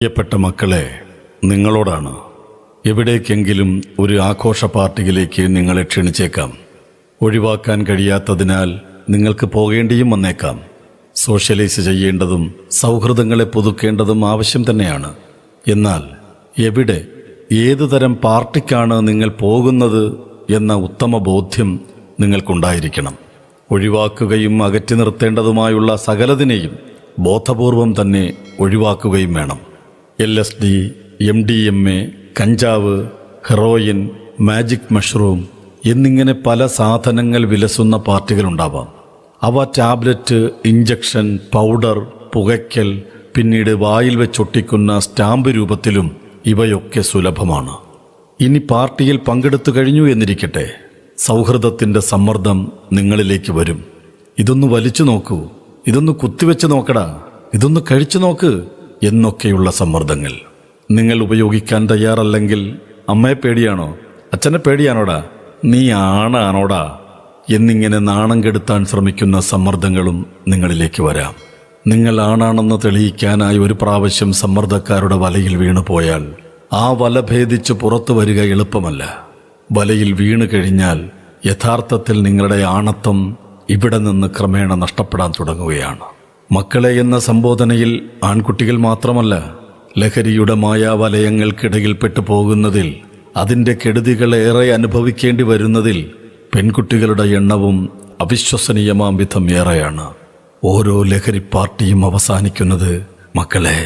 പ്രിയപ്പെട്ട മക്കളെ, നിങ്ങളോടാണ്. എവിടേക്കെങ്കിലും ഒരു ആഘോഷ പാർട്ടിയിലേക്ക് നിങ്ങളെ ക്ഷണിച്ചേക്കാം. ഒഴിവാക്കാൻ കഴിയാത്തതിനാൽ നിങ്ങൾക്ക് പോകേണ്ടിയും വന്നേക്കാം. സോഷ്യലൈസ് ചെയ്യേണ്ടതും സൗഹൃദങ്ങളെ പുതുക്കേണ്ടതും ആവശ്യം തന്നെയാണ്. എന്നാൽ എവിടെ, ഏതുതരം പാർട്ടിക്കാണ് നിങ്ങൾ പോകുന്നത് എന്ന ഉത്തമ ബോധ്യം നിങ്ങൾക്കുണ്ടായിരിക്കണം. ഒഴിവാക്കുകയും അകറ്റി നിർത്തേണ്ടതുമായുള്ള സകലതിനെയും ബോധപൂർവം തന്നെ ഒഴിവാക്കുകയും വേണം. LSD, MDMA, കഞ്ചാവ്, ഹെറോയിൻ, മാജിക് മഷ്റൂം എന്നിങ്ങനെ പല സാധനങ്ങൾ വിലസുന്ന പാർട്ടികളുണ്ടാവാം. അവ ടാബ്ലറ്റ്, ഇഞ്ചക്ഷൻ, പൗഡർ, പുകയ്ക്കൽ, പിന്നീട് വായിൽ വെച്ചൊട്ടിക്കുന്ന സ്റ്റാമ്പ് രൂപത്തിലും ഇവയൊക്കെ സുലഭമാണ്. ഇനി പാർട്ടിയിൽ പങ്കെടുത്തു കഴിഞ്ഞു എന്നിരിക്കട്ടെ, സൗഹൃദത്തിൻ്റെ സമ്മർദ്ദം നിങ്ങളിലേക്ക് വരും. ഇതൊന്ന് വലിച്ചു നോക്കൂ, ഇതൊന്ന് കുത്തിവെച്ച് നോക്കടാ, ഇതൊന്ന് കഴിച്ചു നോക്ക് എന്നൊക്കെയുള്ള സമ്മർദ്ദങ്ങൾ. നിങ്ങൾ ഉപയോഗിക്കാൻ തയ്യാറല്ലെങ്കിൽ അമ്മയെ പേടിയാണോ, അച്ഛനെ പേടിയാണോടാ, നീ ആണാണോടാ എന്നിങ്ങനെ നാണം കെടുത്താൻ ശ്രമിക്കുന്ന സമ്മർദ്ദങ്ങളും നിങ്ങളിലേക്ക് വരാം. നിങ്ങൾ ആണാണെന്ന് തെളിയിക്കാനായി ഒരു പ്രാവശ്യം സമ്മർദ്ദക്കാരുടെ വലയിൽ വീണുപോയാൽ ആ വല ഭേദിച്ച് പുറത്തു വരിക എളുപ്പമല്ല. വലയിൽ വീണു കഴിഞ്ഞാൽ യഥാർത്ഥത്തിൽ നിങ്ങളുടെ ആണത്വം ഇവിടെ നിന്ന് ക്രമേണ നഷ്ടപ്പെടാൻ തുടങ്ങുകയാണ്. മക്കളെ എന്ന സംബോധനയിൽ ആൺകുട്ടികൾ മാത്രമല്ല, ലഹരിയുടെ മായാവലയങ്ങൾക്കിടയിൽപ്പെട്ടു പോകുന്നതിൽ, അതിൻ്റെ കെടുതികളേറെ അനുഭവിക്കേണ്ടി വരുന്നതിൽ പെൺകുട്ടികളുടെ എണ്ണവും അവിശ്വസനീയമാം വിധം ഏറെയാണ്. ഓരോ ലഹരി പാർട്ടിയും അവസാനിക്കുന്നത് മക്കളെ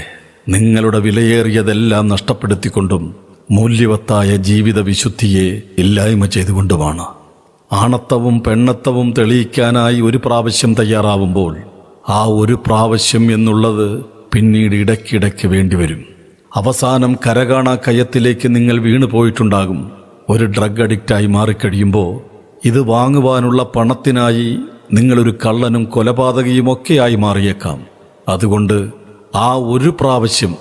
നിങ്ങളുടെ വിലയേറിയതെല്ലാം നഷ്ടപ്പെടുത്തിക്കൊണ്ടും മൂല്യവത്തായ ജീവിത വിശുദ്ധിയെ ഇല്ലായ്മ ചെയ്തുകൊണ്ടുമാണ്. ആണത്തവും പെണ്ണത്തവും തെളിയിക്കാനായി ഒരു പ്രാവശ്യം തയ്യാറാവുമ്പോൾ ആ ഒരു പ്രാവശ്യം എന്നുള്ളത് പിന്നീട് ഇടയ്ക്കിടയ്ക്ക് വേണ്ടിവരും. അവസാനം കരകാണാ കയത്തിലേക്ക് നിങ്ങൾ വീണു പോയിട്ടുണ്ടാകും. ഒരു ഡ്രഗ് അഡിക്റ്റായി മാറിക്കഴിയുമ്പോൾ ഇത് വാങ്ങുവാനുള്ള പണത്തിനായി നിങ്ങളൊരു കള്ളനും കൊലപാതകയുമൊക്കെയായി മാറിയേക്കാം. അതുകൊണ്ട് ആ ഒരു പ്രാവശ്യം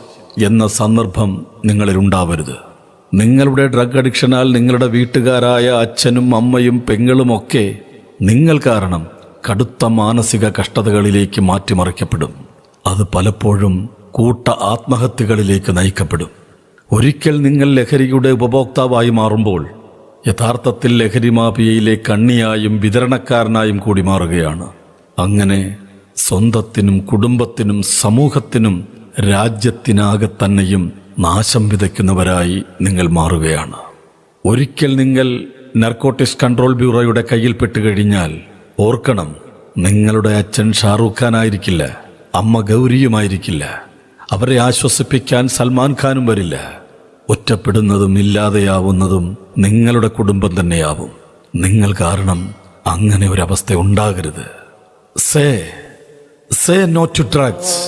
എന്ന സന്ദർഭം നിങ്ങളിലുണ്ടാവരുത്. നിങ്ങളുടെ ഡ്രഗ് അഡിക്ഷനാൽ നിങ്ങളുടെ വീട്ടുകാരായ അച്ഛനും അമ്മയും പെങ്ങളുമൊക്കെ നിങ്ങൾ കാരണം കടുത്ത മാനസിക കഷ്ടതകളിലേക്ക് മാറ്റിമറിക്കപ്പെടും. അത് പലപ്പോഴും കൂട്ട ആത്മഹത്യകളിലേക്ക് നയിക്കപ്പെടും. ഒരിക്കൽ നിങ്ങൾ ലഹരിയുടെ ഉപഭോക്താവായി മാറുമ്പോൾ യഥാർത്ഥത്തിൽ ലഹരി മാഫിയയിലെ കണ്ണിയായും വിതരണക്കാരനായും കൂടി മാറുകയാണ്. അങ്ങനെ സ്വന്തത്തിനും കുടുംബത്തിനും സമൂഹത്തിനും രാജ്യത്തിനാകെ തന്നെയും നാശം വിതയ്ക്കുന്നവരായി നിങ്ങൾ മാറുകയാണ്. ഒരിക്കൽ നിങ്ങൾ നർക്കോട്ടിക്സ് കൺട്രോൾ ബ്യൂറോയുടെ കയ്യിൽപ്പെട്ട് കഴിഞ്ഞാൽ ഓർക്കണം, നിങ്ങളുടെ അച്ഛൻ ഷാറൂഖ് ഖാൻ ആയിരിക്കില്ല, അമ്മ ഗൗരിയുമായിരിക്കില്ല, അവരെ ആശ്വസിപ്പിക്കാൻ സൽമാൻ ഖാനും വരില്ല. ഒറ്റപ്പെടുന്നതും ഇല്ലാതെയാവുന്നതും നിങ്ങളുടെ കുടുംബം തന്നെയാവും. നിങ്ങൾ കാരണം അങ്ങനെ ഒരവസ്ഥ ഉണ്ടാകരുത്. Say no to drugs.